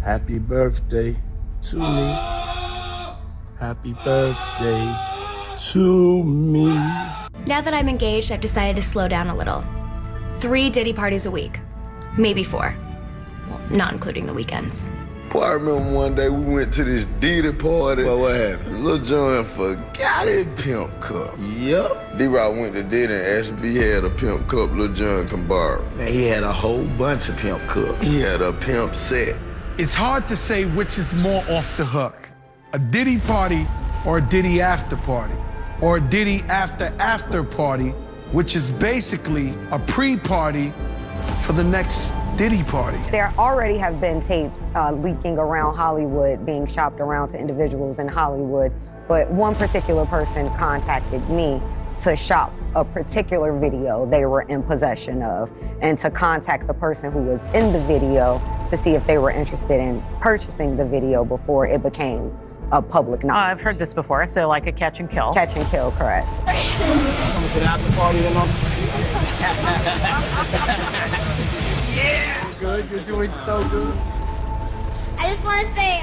Happy birthday to me. Happy birthday to me. Now that I'm engaged, I've decided to slow down a little. 3 Diddy parties a week. Maybe 4. Well, not including the weekends. Boy, I remember one day we went to this Diddy party. Well, what happened? Lil Jon forgot his pimp cup. Yep. D-Rock went to Diddy and asked if he had a pimp cup Lil Jon can borrow. Man, he had a whole bunch of pimp cups. He had a pimp set. It's hard to say which is more off the hook, a Diddy party or a Diddy after party, or a Diddy after party, which is basically a pre-party for the next Diddy party. There already have been tapes leaking around Hollywood, being shopped around to individuals in Hollywood, but one particular person contacted me to shop a particular video they were in possession of, and to contact the person who was in the video to see if they were interested in purchasing the video before it became a public knowledge. I've heard this before, so like a catch and kill. Catch and kill, correct. Coming to the after party, you know? Yeah! Good, you're doing so good. I just want to say,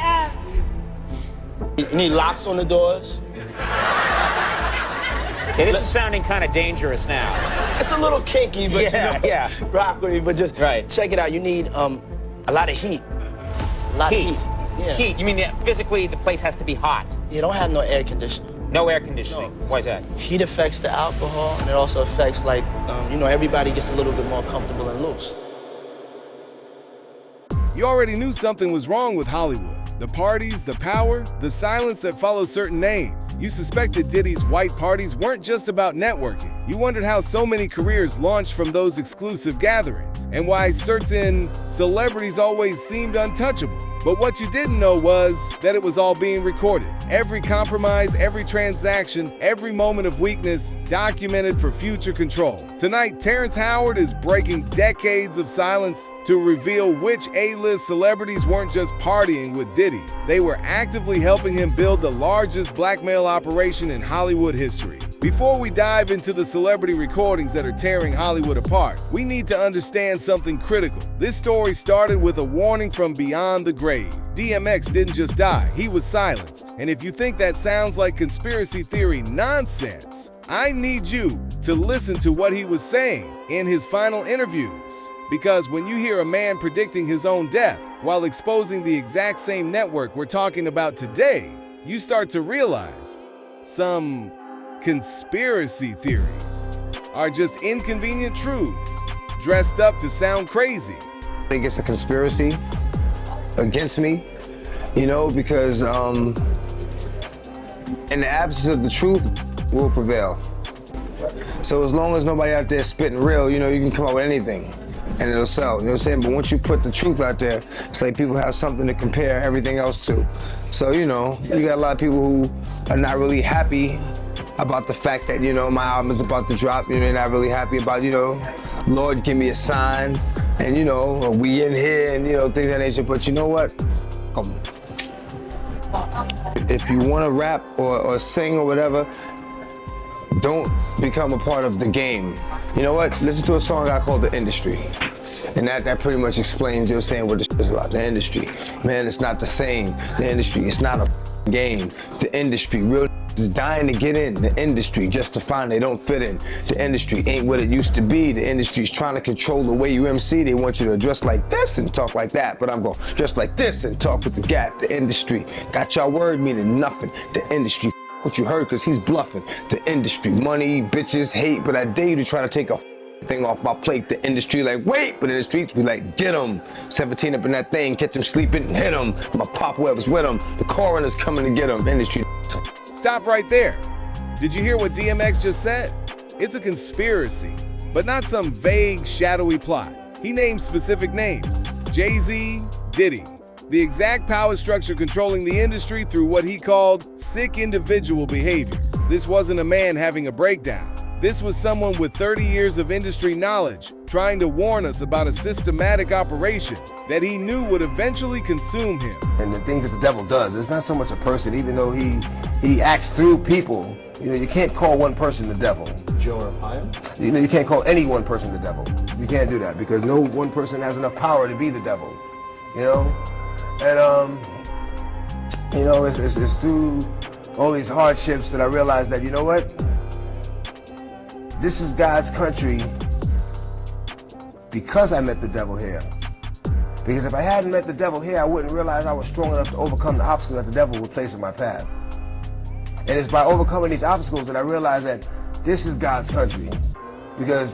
You need locks on the doors? Yeah, this is sounding kind of dangerous now. It's a little kinky, but Yeah. rock with me, but just Right. check it out. You need a lot of heat. A lot Heat. of heat. Yeah. Heat. You mean that physically the place has to be hot? You don't have no air conditioning. No air conditioning. Why is that? Heat affects the alcohol, and it also affects, like, everybody gets a little bit more comfortable and loose. You already knew something was wrong with Hollywood. The parties, the power, the silence that follows certain names. You suspected Diddy's white parties weren't just about networking. You wondered how so many careers launched from those exclusive gatherings, and why certain celebrities always seemed untouchable. But what you didn't know was that it was all being recorded. Every compromise, every transaction, every moment of weakness documented for future control. Tonight, Terrence Howard is breaking decades of silence to reveal which A-list celebrities weren't just partying with Diddy. They were actively helping him build the largest blackmail operation in Hollywood history. Before we dive into the celebrity recordings that are tearing Hollywood apart, we need to understand something critical. This story started with a warning from beyond the grave. DMX didn't just die, he was silenced. And if you think that sounds like conspiracy theory nonsense, I need you to listen to what he was saying in his final interviews. Because when you hear a man predicting his own death while exposing the exact same network we're talking about today, you start to realize some conspiracy theories are just inconvenient truths dressed up to sound crazy. I think it's a conspiracy against me, because in the absence of the truth will prevail. So as long as nobody out there spitting real, you can come out with anything and it'll sell, you know what I'm saying? But once you put the truth out there, it's like people have something to compare everything else to. So, you got a lot of people who are not really happy about the fact that, my album is about to drop. They're not really happy about, Lord, give me a sign, and, we in here, and, things of that nature. But you know what? If you want to rap or sing or whatever, don't become a part of the game. You know what? Listen to a song I call The Industry. And that pretty much explains, what this is about. The industry. Man, it's not the same. The industry, it's not a game. The industry, real is dying to get in the industry just to find they don't fit in. The industry ain't what it used to be. The industry's trying to control the way you MC. They want you to dress like this and talk like that, but I'm going to dress like this and talk with the gap. The industry got y'all word meaning nothing. The industry what you heard because he's bluffing. The industry, money, bitches, hate, but I dare you to try to take a thing off my plate. The industry like, wait, but in the streets we like, get him. 17 up in that thing, catch him sleeping, hit him. My pop web's with him. The coroner's coming to get him. Industry. Stop right there. Did you hear what DMX just said? It's a conspiracy, but not some vague, shadowy plot. He named specific names: Jay-Z, Diddy. The exact power structure controlling the industry through what he called sick individual behavior. This wasn't a man having a breakdown. This was someone with 30 years of industry knowledge trying to warn us about a systematic operation that he knew would eventually consume him. And the things that the devil does, it's not so much a person, even though he acts through people. You can't call one person the devil. Joe Arpaio? You can't call any one person the devil. You can't do that because no one person has enough power to be the devil. And you know, it's through all these hardships that I realized that, you know what? This is God's country because I met the devil here. Because if I hadn't met the devil here, I wouldn't realize I was strong enough to overcome the obstacles that the devil would place in my path. And it's by overcoming these obstacles that I realized that this is God's country. Because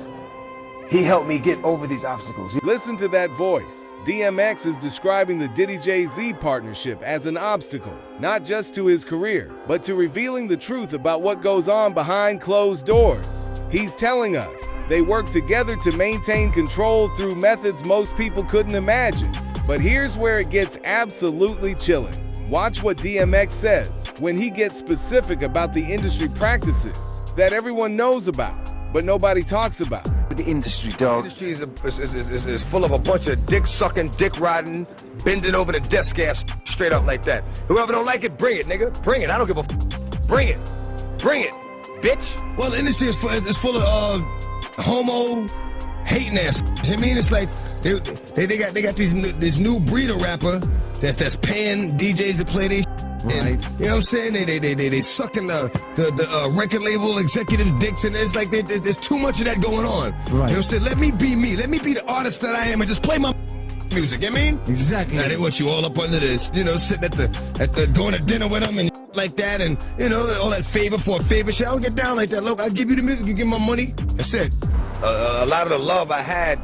he helped me get over these obstacles. Listen to that voice. DMX is describing the Diddy-Jay-Z partnership as an obstacle, not just to his career, but to revealing the truth about what goes on behind closed doors. He's telling us they work together to maintain control through methods most people couldn't imagine. But here's where it gets absolutely chilling. Watch what DMX says when he gets specific about the industry practices that everyone knows about, but nobody talks about. The industry, dog. The industry is full of a bunch of dick-sucking, dick-riding, bending over the desk ass straight up like that. Whoever don't like it, bring it, nigga. Bring it. I don't give a f. Bring it. Bring it, bitch. Well, the industry is full of homo hating ass. I mean, it's like they got this new breed of rapper that's paying DJs to play their Right. And, you know what I'm saying? They sucking the record label executive dicks, and it's like there's too much of that going on. Right. You know what I'm saying? Let me be me. Let me be the artist that I am and just play my music. You know what I mean? Exactly. Now they want you all up under this, you know, sitting at the going to dinner with them and like that, and you know, all that favor for a favor shit. I don't get down like that. Look, I'll give you the music, you give me my money. That's it. A lot of the love I had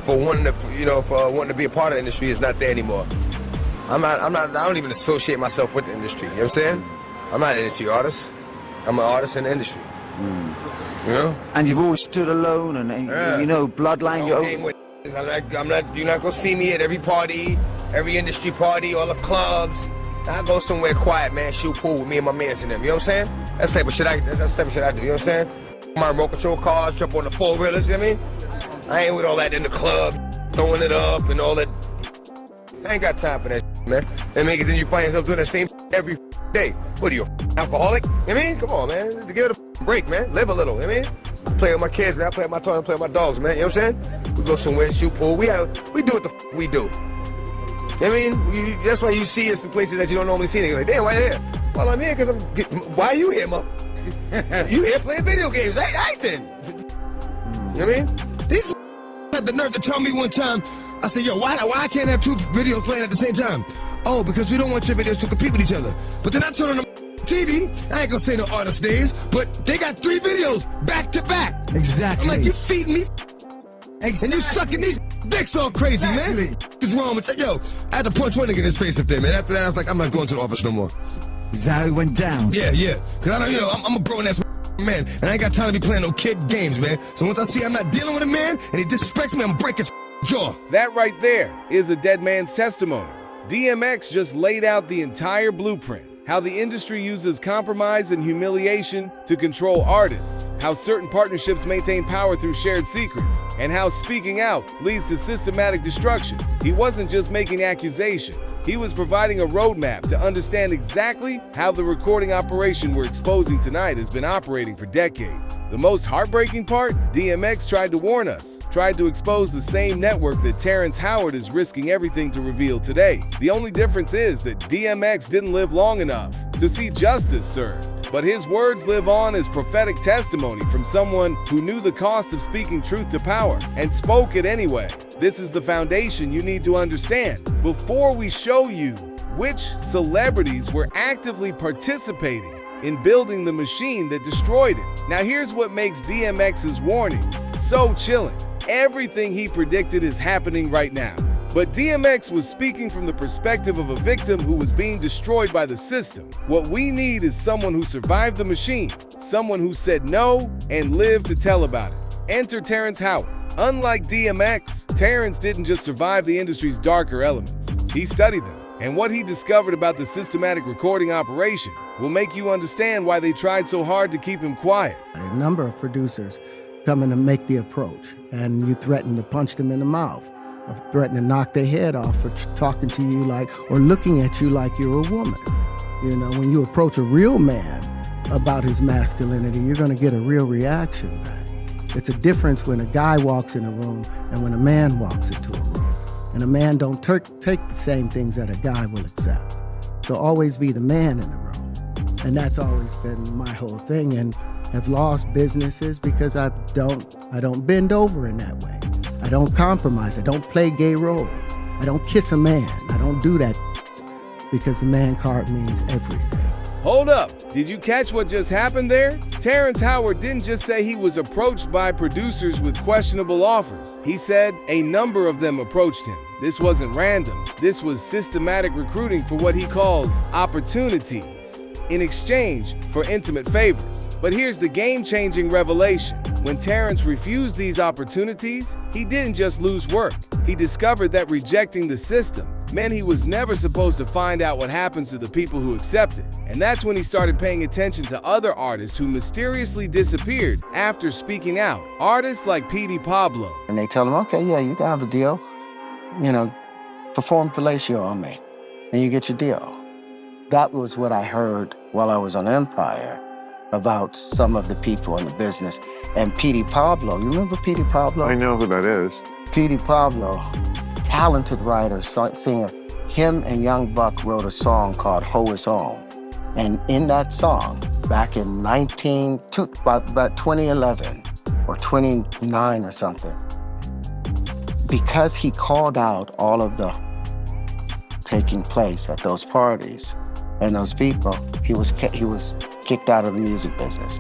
for wanting to be a part of the industry is not there anymore. I don't even associate myself with the industry. You know what I'm saying? I'm not an industry artist. I'm an artist in the industry. You know? And you've always stood alone, and you know, bloodline. You're not gonna see me at every party, every industry party, all the clubs. I go somewhere quiet, man, shoot pool with me and my mans and them. You know what I'm saying? That's the type of shit I do. You know what I'm saying? My remote control cars, jump on the four-wheelers. You know what I mean? I ain't with all that in the club, throwing it up and all that. I ain't got time for that shit, man. And make it then you find yourself doing the same shit every day. What are you, alcoholic? You know what I mean? Come on, man. Give it a break, man. Live a little, you know what I mean? I play with my kids, man. I play with my toys, I play with my dogs, man. You know what I'm saying? We go somewhere, shoot pool. We do what the we do. You know what I mean? That's why you see us in places that you don't normally see. You're like, damn, why you here? Well, I'm here because why are you here, mother? You here playing video games, right? Then. You know what I mean? These had the nerve to tell me one time, I said, yo, why I can't have two videos playing at the same time? Oh, because we don't want your videos to compete with each other. But then I turn on the TV, I ain't gonna say no artist names, but they got 3 videos back to back. Exactly. I'm like, you feeding me, and you sucking these dicks all crazy, man. What's wrong with that? Yo, I had to punch one nigga in his face up there, man. After that, I was like, I'm not going to the office no more. Is that how it went down? Yeah. Cause I don't, I'm a grown-ass man, and I ain't got time to be playing no kid games, man. So once I see I'm not dealing with a man, and he disrespects me, I'm breaking his jaw. That right there is a dead man's testimony. DMX just laid out the entire blueprint. How the industry uses compromise and humiliation to control artists, how certain partnerships maintain power through shared secrets, and how speaking out leads to systematic destruction. He wasn't just making accusations, he was providing a roadmap to understand exactly how the recording operation we're exposing tonight has been operating for decades. The most heartbreaking part? DMX tried to warn us, tried to expose the same network that Terrence Howard is risking everything to reveal today. The only difference is that DMX didn't live long enough to see justice served. But his words live on as prophetic testimony from someone who knew the cost of speaking truth to power and spoke it anyway. This is the foundation you need to understand before we show you which celebrities were actively participating in building the machine that destroyed it. Now here's what makes DMX's warnings so chilling. Everything he predicted is happening right now. But DMX was speaking from the perspective of a victim who was being destroyed by the system. What we need is someone who survived the machine, someone who said no and lived to tell about it. Enter Terrence Howard. Unlike DMX, Terrence didn't just survive the industry's darker elements. He studied them. And what he discovered about the systematic recording operation will make you understand why they tried so hard to keep him quiet. A number of producers come in and make the approach, and you threaten to punch them in the mouth, or threaten to knock their head off for talking to you like, or looking at you like you're a woman. You know, when you approach a real man about his masculinity, you're gonna get a real reaction back. It's a difference when a guy walks in a room and when a man walks into a room. And a man don't take the same things that a guy will accept. So always be the man in the room. And that's always been my whole thing, and have lost businesses because I don't bend over in that way. I don't compromise. I don't play gay roles. I don't kiss a man. I don't do that because the man card means everything. Hold up, did you catch what just happened there? Terrence Howard didn't just say he was approached by producers with questionable offers. He said a number of them approached him. This wasn't random. This was systematic recruiting for what he calls opportunities in exchange for intimate favors. But here's the game-changing revelation. When Terrence refused these opportunities, he didn't just lose work. He discovered that rejecting the system meant he was never supposed to find out what happens to the people who accept it. And that's when he started paying attention to other artists who mysteriously disappeared after speaking out. Artists like Petey Pablo. And they tell him, okay, yeah, you can have a deal. You know, perform fellatio on me, and you get your deal. That was what I heard while I was on Empire about some of the people in the business. And Petey Pablo, you remember Petey Pablo? I know who that is. Petey Pablo, talented writer, singer. Him and Young Buck wrote a song called Ho Is On. And in that song, back in about 2011 or 29 or something, because he called out all of the taking place at those parties and those people, he was kicked out of the music business.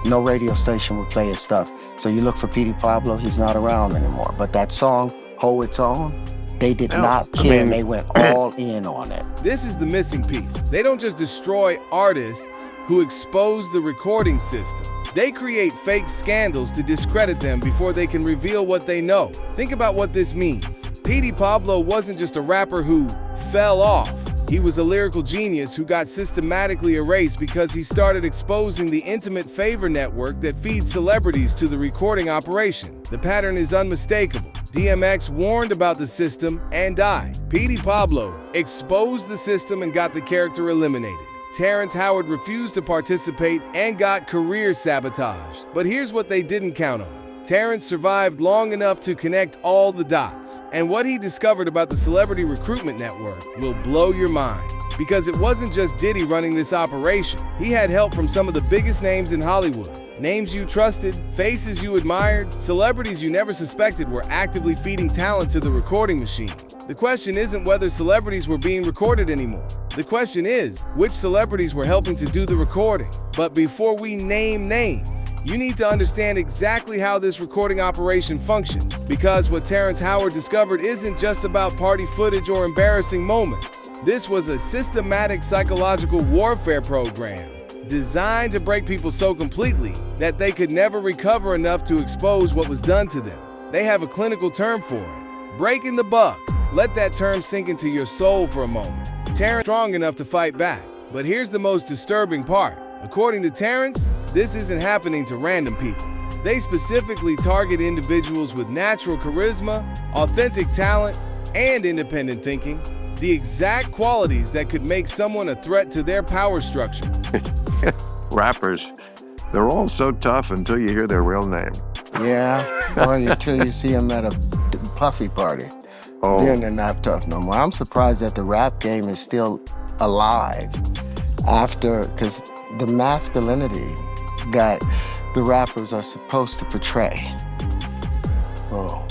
No radio station would play his stuff. So you look for Petey Pablo, he's not around anymore. But that song, Ho It's On, they did not care, and they went all in on it. This is the missing piece. They don't just destroy artists who expose the recording system. They create fake scandals to discredit them before they can reveal what they know. Think about what this means. Petey Pablo wasn't just a rapper who fell off. He was a lyrical genius who got systematically erased because he started exposing the intimate favor network that feeds celebrities to the recording operation. The pattern is unmistakable. DMX warned about the system and died. Petey Pablo exposed the system and got the character eliminated. Terrence Howard refused to participate and got career sabotaged. But here's what they didn't count on. Terrence survived long enough to connect all the dots. And what he discovered about the celebrity recruitment network will blow your mind. Because it wasn't just Diddy running this operation. He had help from some of the biggest names in Hollywood. Names you trusted, faces you admired, celebrities you never suspected were actively feeding talent to the recording machine. The question isn't whether celebrities were being recorded anymore. The question is, which celebrities were helping to do the recording? But before we name names, you need to understand exactly how this recording operation functioned. Because what Terrence Howard discovered isn't just about party footage or embarrassing moments. This was a systematic psychological warfare program designed to break people so completely that they could never recover enough to expose what was done to them. They have a clinical term for it: breaking the buck. Let that term sink into your soul for a moment. Terrence was strong enough to fight back. But here's the most disturbing part. According to Terrence, this isn't happening to random people. They specifically target individuals with natural charisma, authentic talent, and independent thinking, the exact qualities that could make someone a threat to their power structure. Rappers, they're all so tough until you hear their real name. Yeah, or until you see them at a puffy party. Oh. Then they're not tough no more. I'm surprised that the rap game is still alive after, because the masculinity that the rappers are supposed to portray. Oh,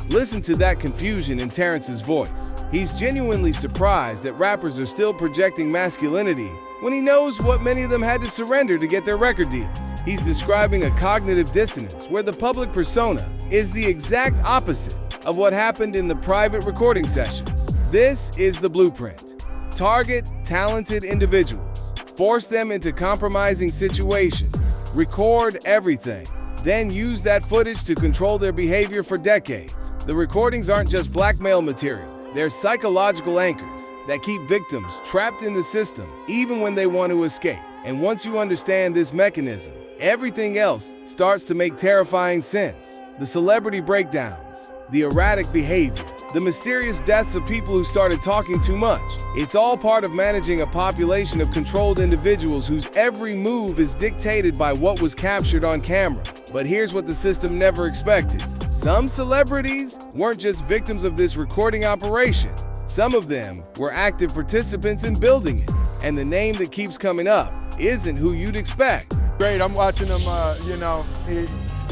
Listen to that confusion in Terrence's voice. He's genuinely surprised that rappers are still projecting masculinity when he knows what many of them had to surrender to get their record deals. He's describing a cognitive dissonance where the public persona is the exact opposite of what happened in the private recording sessions. This is the blueprint. Target talented individuals, force them into compromising situations, record everything, then use that footage to control their behavior for decades. The recordings aren't just blackmail material. They're psychological anchors that keep victims trapped in the system even when they want to escape. And once you understand this mechanism, everything else starts to make terrifying sense. The celebrity breakdowns, the erratic behavior, the mysterious deaths of people who started talking too much. It's all part of managing a population of controlled individuals whose every move is dictated by what was captured on camera. But here's what the system never expected. Some celebrities weren't just victims of this recording operation. Some of them were active participants in building it. And the name that keeps coming up isn't who you'd expect. Great, I'm watching him,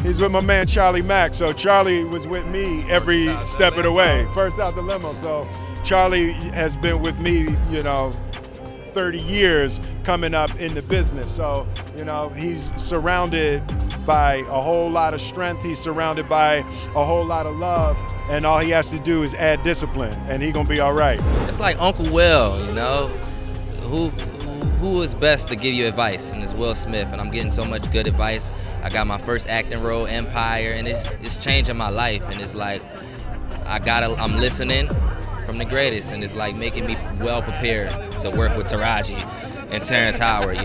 he's with my man Charlie Mack. So Charlie was with me every step of the way. First out the limo. So Charlie has been with me, 30 years coming up in the business. So, he's surrounded by a whole lot of strength. He's surrounded by a whole lot of love. And all he has to do is add discipline, and he's gonna be all right. It's like Uncle Will, who is best to give you advice? And it's Will Smith, and I'm getting so much good advice. I got my first acting role, Empire, and it's changing my life. And it's like, I'm listening from the greatest, and it's like making me well prepared to work with Taraji and Terrence Howard,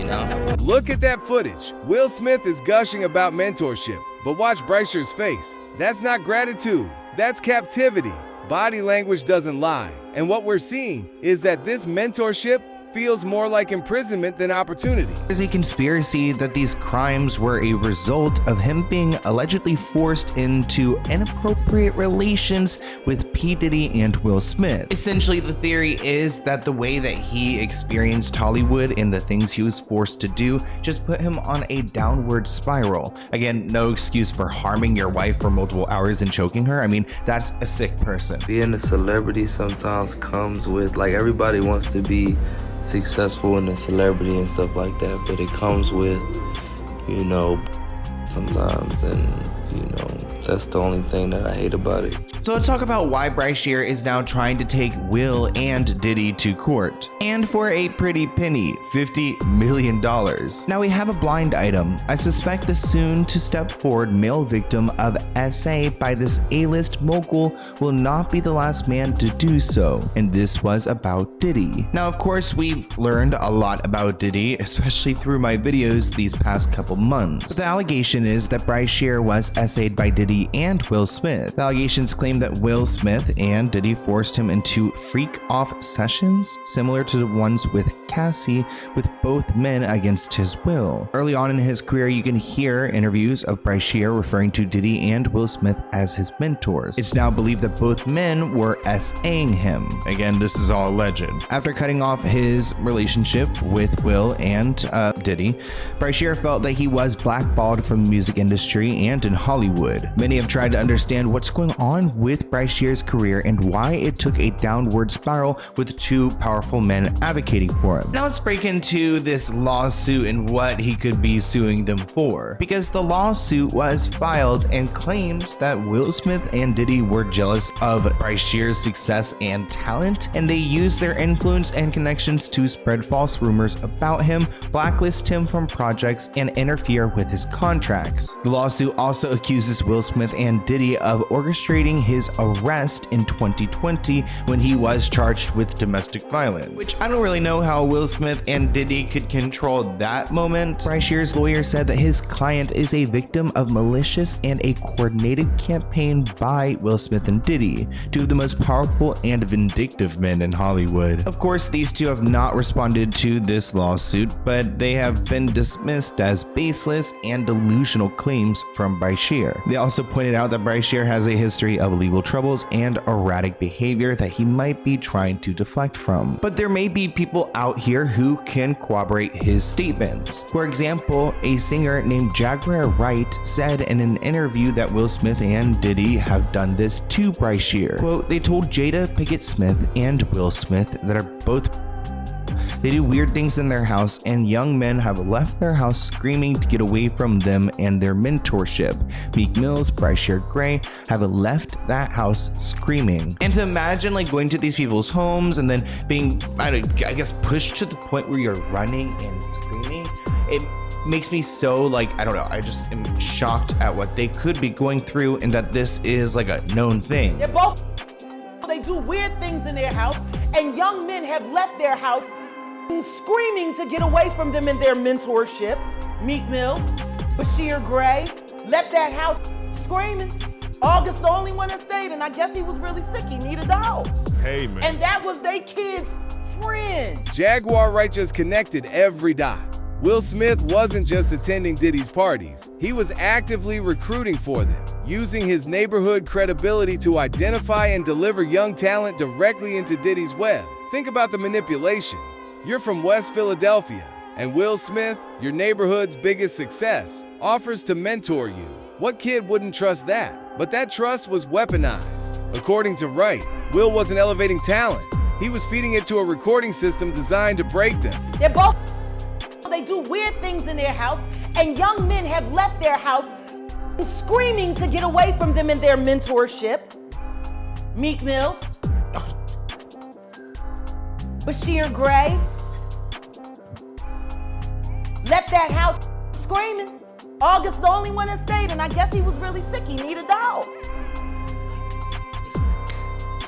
Look at that footage. Will Smith is gushing about mentorship, but watch Bryshere's face. That's not gratitude, that's captivity. Body language doesn't lie. And what we're seeing is that this mentorship feels more like imprisonment than opportunity. There's a conspiracy that these crimes were a result of him being allegedly forced into inappropriate relations with P. Diddy and Will Smith. Essentially, the theory is that the way that he experienced Hollywood and the things he was forced to do just put him on a downward spiral. Again, no excuse for harming your wife for multiple hours and choking her. I mean, that's a sick person. Being a celebrity sometimes comes with, everybody wants to be successful in a celebrity and stuff like that, but it comes with, sometimes, and that's the only thing that I hate about it. So let's talk about why Bryshere is now trying to take Will and Diddy to court. And for a pretty penny, $50 million. Now we have a blind item. I suspect the soon to step forward male victim of SA by this A-list mogul will not be the last man to do so. And this was about Diddy. Now, of course, we've learned a lot about Diddy, especially through my videos these past couple months. But the allegation is that Bryshere was SA'd by Diddy and Will Smith. The allegations claim that Will Smith and Diddy forced him into freak-off sessions, similar to the ones with Cassie, with both men against his will. Early on in his career, you can hear interviews of Bryshere referring to Diddy and Will Smith as his mentors. It's now believed that both men were SAing him. Again, this is all alleged. After cutting off his relationship with Will and Diddy, Bryshere felt that he was blackballed from the music industry and in Hollywood. Many have tried to understand what's going on with Bryshere's career and why it took a downward spiral with two powerful men advocating for him. Now let's break into this lawsuit and what he could be suing them for. Because the lawsuit was filed and claims that Will Smith and Diddy were jealous of Bryshere's success and talent, and they used their influence and connections to spread false rumors about him, blacklist him from projects, and interfere with his contracts. The lawsuit also accuses Will Smith and Diddy of orchestrating his arrest in 2020 when he was charged with domestic violence, which I don't really know how Will Smith and Diddy could control that moment. Bryshere's lawyer said that his client is a victim of malicious and a coordinated campaign by Will Smith and Diddy, two of the most powerful and vindictive men in Hollywood. Of course, these two have not responded to this lawsuit, but they have been dismissed as baseless and delusional claims from Bryshere. They also pointed out that Bryshere has a history of legal troubles and erratic behavior that he might be trying to deflect from. But there may be people out here who can corroborate his statements. For example, a singer named Jaguar Wright said in an interview that Will Smith and Diddy have done this to Bryshere. Quote, they told Jada Pinkett Smith and Will Smith that are both they do weird things in their house, and young men have left their house screaming to get away from them and their mentorship. Meek Mill's Bryshere Gray have left that house screaming. And to imagine going to these people's homes and then being, I guess, pushed to the point where you're running and screaming, it makes me so I don't know, I just am shocked at what they could be going through and that this is a known thing. They're both, they do weird things in their house, and young men have left their house screaming to get away from them in their mentorship. Meek Mill, Bryshere Gray left that house screaming. August the only one that stayed, and I guess he was really sick. He needed a dog. Hey, man. And that was they kid's friend. Jaguar Wright just connected every dot. Will Smith wasn't just attending Diddy's parties, he was actively recruiting for them, using his neighborhood credibility to identify and deliver young talent directly into Diddy's web. Think about the manipulation. You're from West Philadelphia, and Will Smith, your neighborhood's biggest success, offers to mentor you. What kid wouldn't trust that? But that trust was weaponized. According to Wright, Will wasn't elevating talent. He was feeding it to a recording system designed to break them. They're both. They do weird things in their house, and young men have left their house screaming to get away from them in their mentorship. Meek Mills, Bryshere Gray left that house screaming. August the only one that stayed, and I guess he was really sick. He needed a dog.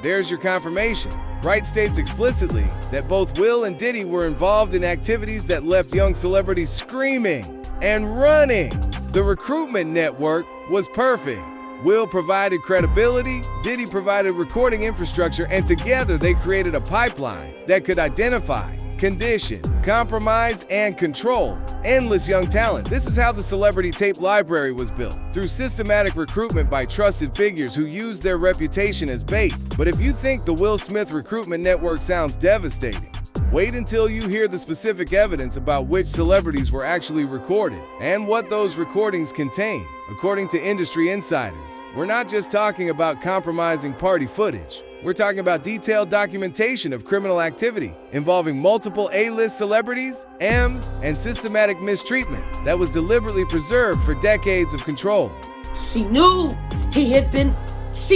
There's your confirmation. Wright states explicitly that both Will and Diddy were involved in activities that left young celebrities screaming and running. The recruitment network was perfect. Will provided credibility, Diddy provided recording infrastructure, and together they created a pipeline that could identify, condition, compromise, and control endless young talent. This is how the celebrity tape library was built, through systematic recruitment by trusted figures who used their reputation as bait. But if you think the Will Smith recruitment network sounds devastating, wait until you hear the specific evidence about which celebrities were actually recorded and what those recordings contain. According to industry insiders, we're not just talking about compromising party footage. We're talking about detailed documentation of criminal activity involving multiple A-list celebrities, M's, and systematic mistreatment that was deliberately preserved for decades of control. She knew she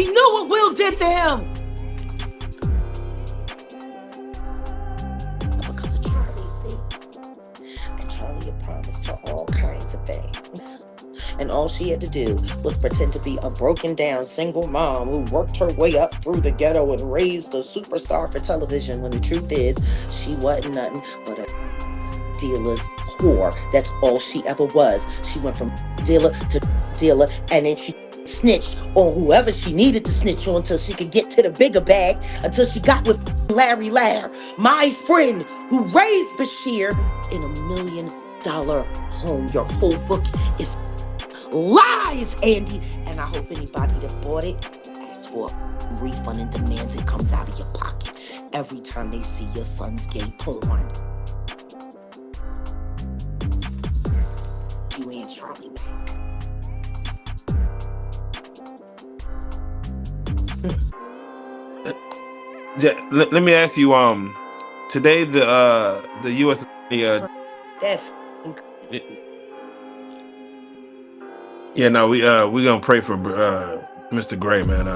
knew what Will did to him. Because of Charlie, see? And Charlie had promised her all kinds of things. And all she had to do was pretend to be a broken down single mom who worked her way up through the ghetto and raised a superstar for television, when the truth is she wasn't nothing but a dealer's whore. That's all she ever was. She went from dealer to dealer, and then she snitched on whoever she needed to snitch on until she could get to the bigger bag, until she got with Larry Lair, my friend who raised Bryshere in $1 million home. Your whole book is lies, Andy, and I hope anybody that bought it asks for a refund and demands it comes out of your pocket every time they see your son's gay porn. You ain't Charlie Mack. Yeah, let me ask you. Today the U.S. Yeah, no, we gonna pray for Mr. Gray, man.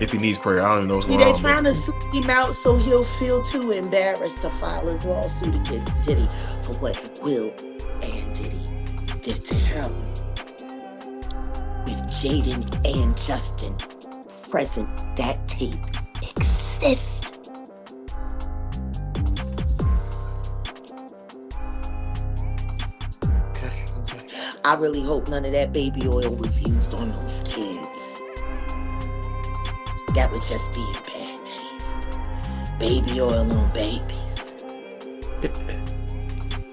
If he needs prayer, I don't even know what's going on. They trying to sleep him out so he'll feel too embarrassed to file his lawsuit against Diddy for what Will and Diddy did to him. With Jaden and Justin present, that tape exists. I really hope none of that baby oil was used on those kids. That would just be a bad taste. Baby oil on babies.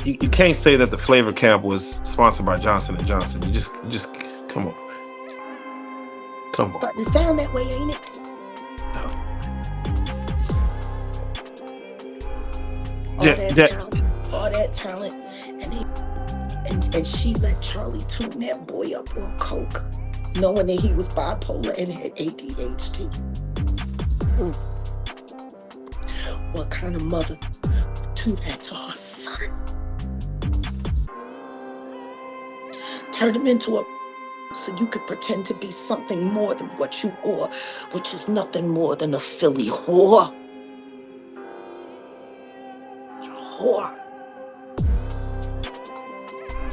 You can't say that the flavor camp was sponsored by Johnson & Johnson. You just come on. Come on. Starting to sound that way, ain't it? All that talent, and she let Charlie tune that boy up on coke, knowing that he was bipolar and had ADHD. What kind of mother would do that to her son? Turn him into a so you could pretend to be something more than what you are, which is nothing more than a Philly whore. You're a whore.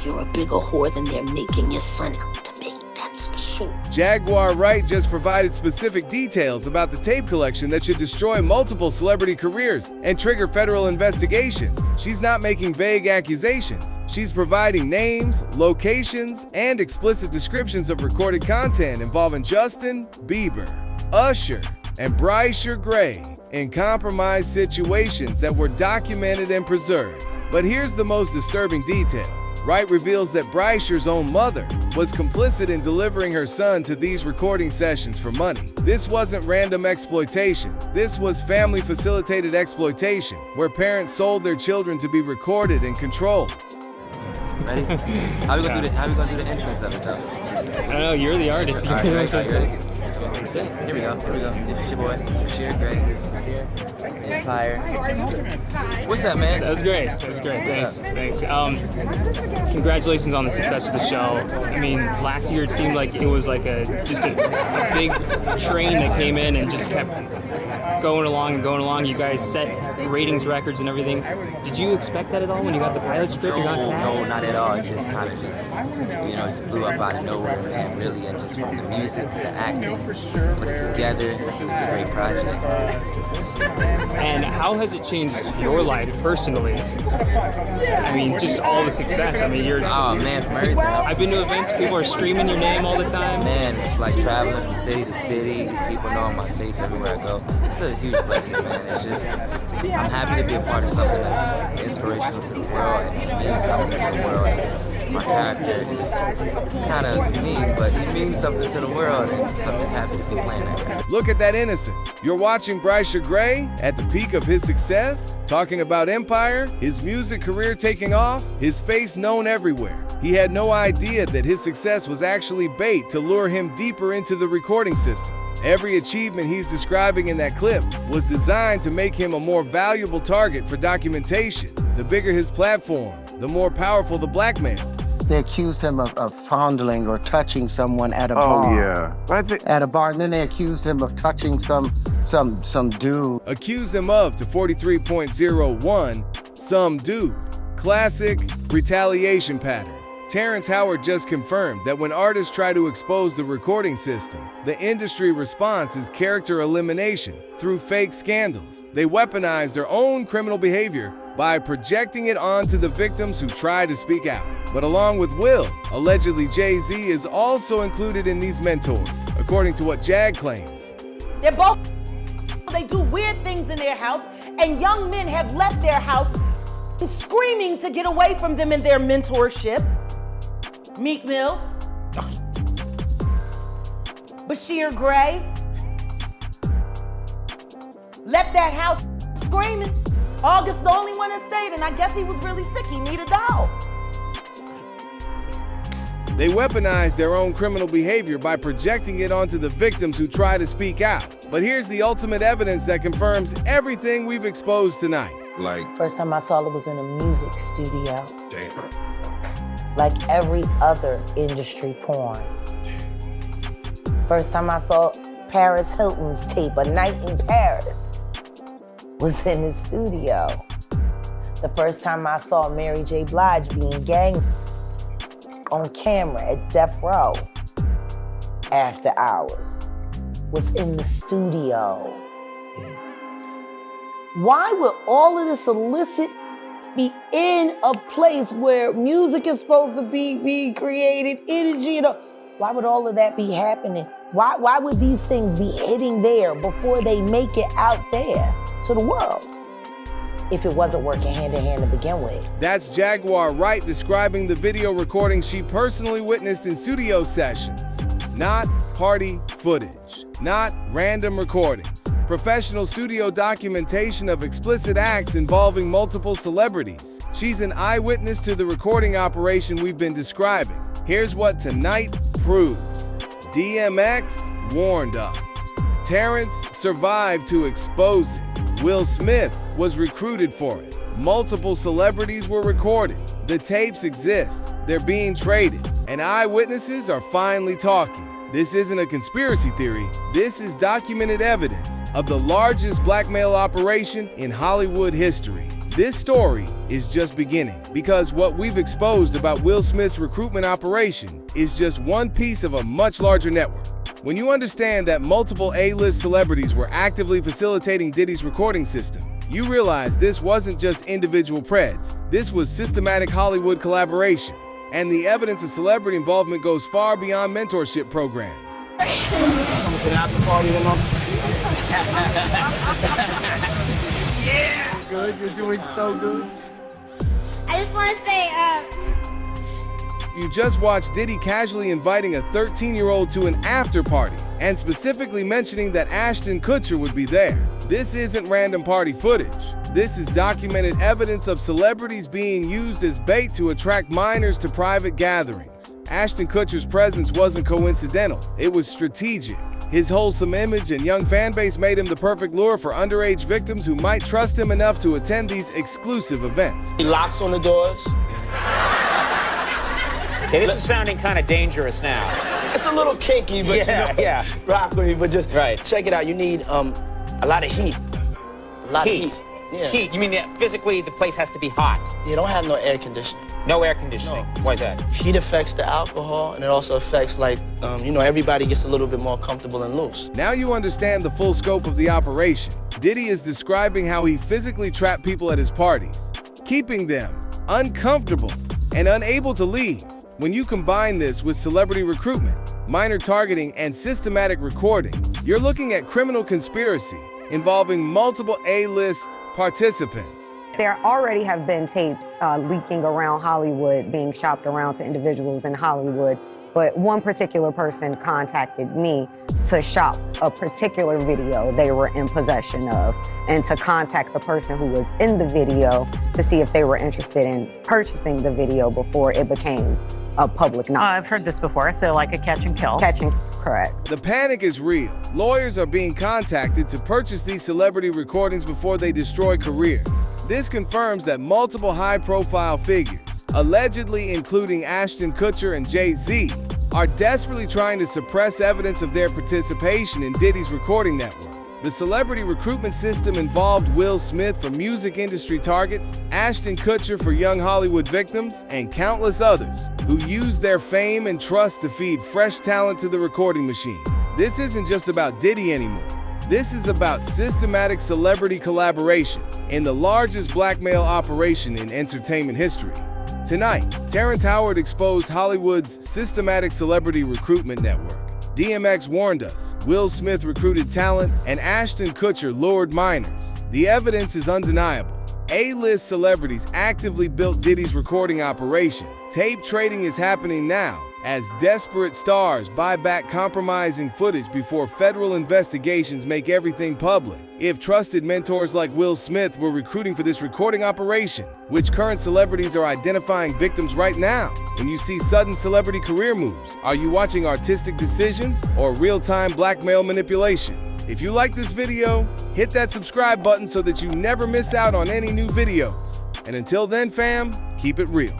You're a bigger whore than they're making your son out to be, that's for sure. Jaguar Wright just provided specific details about the tape collection that should destroy multiple celebrity careers and trigger federal investigations. She's not making vague accusations. She's providing names, locations, and explicit descriptions of recorded content involving Justin Bieber, Usher, and Bryshere Gray in compromised situations that were documented and preserved. But here's the most disturbing detail. Wright reveals that Bryshere's own mother was complicit in delivering her son to these recording sessions for money. This wasn't random exploitation. This was family-facilitated exploitation, where parents sold their children to be recorded and controlled. Ready? How we gonna do the entrance of it, though? I don't know, you're the artist. All right, here we go. It's your boy, Bryshere Gray, right here. Empire. What's up, man? That was great. Thanks. Congratulations on the success of the show. I mean, last year it seemed like it was like just a big train that came in and just kept going along. You guys set ratings records and everything. Did you expect that at all when you got the pilot script? No, not at all. It just kind of just blew up out of nowhere, man, really. And just from the music to the acting, put it together, it's a great project. And how has it changed your life personally? I mean, just all the success. I mean, oh man, from everything. I've been to events, people are screaming your name all the time. Man, it's like traveling from city to city. People know my face everywhere I go. It's a huge blessing, man. It's just, I'm happy to be a part of something that's inspirational to the world and means something to the world. My character is kind of mean, but he means something to the world, and I'm just happy to be playing that. Look at that innocence. You're watching Bryshere Gray at the peak of his success, talking about Empire, his music career taking off, his face known everywhere. He had no idea that his success was actually bait to lure him deeper into the recording system. Every achievement he's describing in that clip was designed to make him a more valuable target for documentation. The bigger his platform, the more powerful the blackmail. They accused him of fondling or touching someone at a bar. Oh, yeah. At a bar, and then they accused him of touching some dude. Accused him of to 43.01, some dude. Classic retaliation pattern. Terrence Howard just confirmed that when artists try to expose the recording system, the industry response is character elimination through fake scandals. They weaponize their own criminal behavior by projecting it onto the victims who try to speak out. But along with Will, allegedly Jay-Z is also included in these mentors, according to what Jag claims. They're both, they do weird things in their house, and young men have left their house screaming to get away from them in their mentorship. Meek Mills, Bryshere Gray, left that house screaming. August the only one that stayed, and I guess he was really sick. He needed a dog. They weaponize their own criminal behavior by projecting it onto the victims who try to speak out. But here's the ultimate evidence that confirms everything we've exposed tonight. First time I saw it was in a music studio. Damn. Like every other industry porn. First time I saw Paris Hilton's tape, A Night in Paris, was in the studio. The first time I saw Mary J. Blige being gang on camera at Death Row after hours was in the studio. Why would all of this illicit be in a place where music is supposed to be being created, energy, why would all of that be happening? Why would these things be hitting there before they make it out there to the world? If it wasn't working hand in hand to begin with. That's Jaguar Wright describing the video recording she personally witnessed in studio sessions. Not party footage, not random recordings. Professional studio documentation of explicit acts involving multiple celebrities. She's an eyewitness to the recording operation we've been describing. Here's what tonight proves. DMX warned us. Terrence survived to expose it. Will Smith was recruited for it. Multiple celebrities were recorded. The tapes exist. They're being traded. And eyewitnesses are finally talking. This isn't a conspiracy theory. This is documented evidence of the largest blackmail operation in Hollywood history. This story is just beginning because what we've exposed about Will Smith's recruitment operation is just one piece of a much larger network. When you understand that multiple A-list celebrities were actively facilitating Diddy's recording system, you realize this wasn't just individual preds. This was systematic Hollywood collaboration. And the evidence of celebrity involvement goes far beyond mentorship programs. Coming to the after party tonight. Yeah! Good, you're doing so good. I just want to say, You just watched Diddy casually inviting a 13-year-old to an after party and specifically mentioning that Ashton Kutcher would be there. This isn't random party footage. This is documented evidence of celebrities being used as bait to attract minors to private gatherings. Ashton Kutcher's presence wasn't coincidental, it was strategic. His wholesome image and young fan base made him the perfect lure for underage victims who might trust him enough to attend these exclusive events. He locks on the doors. Okay, this is sounding kind of dangerous now. It's a little kinky, but yeah. Rock with me, but just check it out. You need a lot of heat. A lot of heat. Yeah. Heat? You mean that physically the place has to be hot? You don't have no air conditioning. No air conditioning? No. Why is that? Heat affects the alcohol, and it also affects, like, everybody gets a little bit more comfortable and loose. Now you understand the full scope of the operation. Diddy is describing how he physically trapped people at his parties, keeping them uncomfortable and unable to leave. When you combine this with celebrity recruitment, minor targeting, and systematic recording, you're looking at criminal conspiracy involving multiple A-list participants. There already have been tapes leaking around Hollywood, being shopped around to individuals in Hollywood, but one particular person contacted me to shop a particular video they were in possession of and to contact the person who was in the video to see if they were interested in purchasing the video before it became a public knowledge. I've heard this before, so like a catch and kill. Correct. The panic is real. Lawyers are being contacted to purchase these celebrity recordings before they destroy careers. This confirms that multiple high-profile figures, allegedly including Ashton Kutcher and Jay-Z, are desperately trying to suppress evidence of their participation in Diddy's recording network. The celebrity recruitment system involved Will Smith for music industry targets, Ashton Kutcher for young Hollywood victims, and countless others who used their fame and trust to feed fresh talent to the recording machine. This isn't just about Diddy anymore. This is about systematic celebrity collaboration in the largest blackmail operation in entertainment history. Tonight, Terrence Howard exposed Hollywood's systematic celebrity recruitment network. DMX warned us, Will Smith recruited talent, and Ashton Kutcher lured minors. The evidence is undeniable. A-list celebrities actively built Diddy's recording operation. Tape trading is happening now, as desperate stars buy back compromising footage before federal investigations make everything public. If trusted mentors like Will Smith were recruiting for this recording operation, which current celebrities are identifying victims right now? When you see sudden celebrity career moves, are you watching artistic decisions or real-time blackmail manipulation? If you like this video, hit that subscribe button so that you never miss out on any new videos. And until then, fam, keep it real.